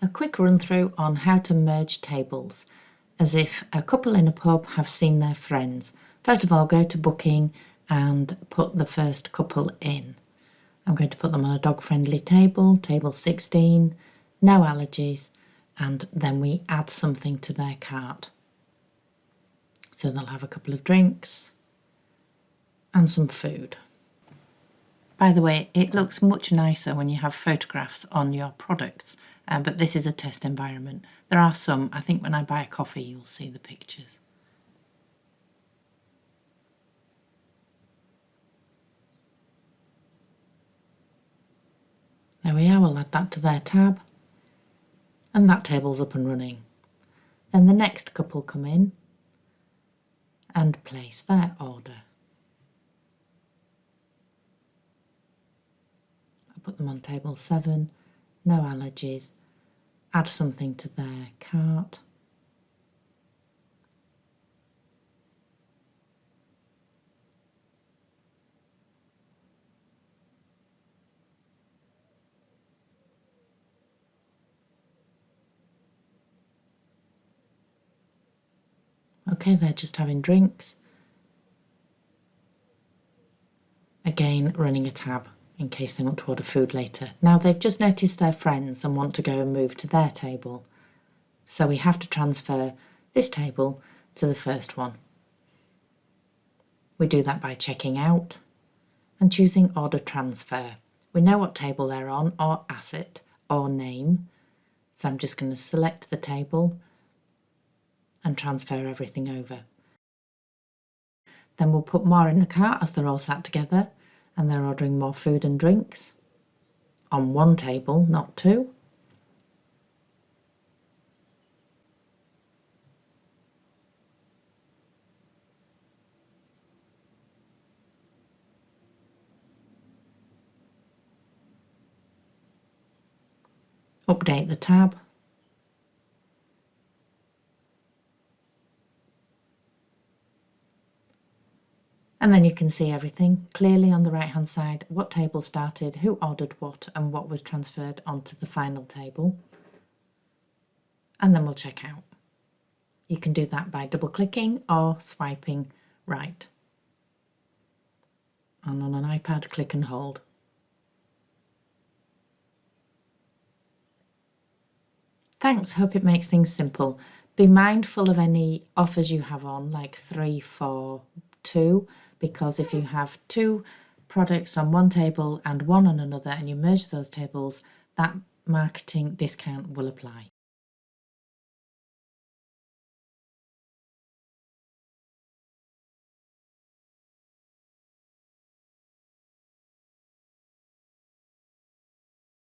A quick run through on how to merge tables, as if a couple in a pub have seen their friends. First of all, go to booking and put the first couple in. I'm going to put them on a dog-friendly table, table 16, no allergies, and then we add something to their cart. So they'll have a couple of drinks and some food. By the way, it looks much nicer when you have photographs on your products, but this is a test environment. There are some, I think when I buy a coffee you'll see the pictures. There we are, we'll add that to their tab, and that table's up and running. Then the next couple come in and place their order. I put them on table 7, no allergies, add something to their cart. Okay, they're just having drinks. Again, running a tab in case they want to order food later. Now they've just noticed their friends and want to go and move to their table. So we have to transfer this table to the first one. We do that by checking out and choosing order transfer. We know what table they're on, or asset, or name. So I'm just going to select the table and transfer everything over. Then we'll put more in the cart as they're all sat together and they're ordering more food and drinks on one table, not two. Update the tab. And then you can see everything clearly on the right hand side, what table started, who ordered what, and what was transferred onto the final table. And then we'll check out. You can do that by double clicking or swiping right. And on an iPad, click and hold. Thanks, hope it makes things simple. Be mindful of any offers you have on, like 3 for 2, because if you have 2 products on one table and one on another and you merge those tables, that marketing discount will apply.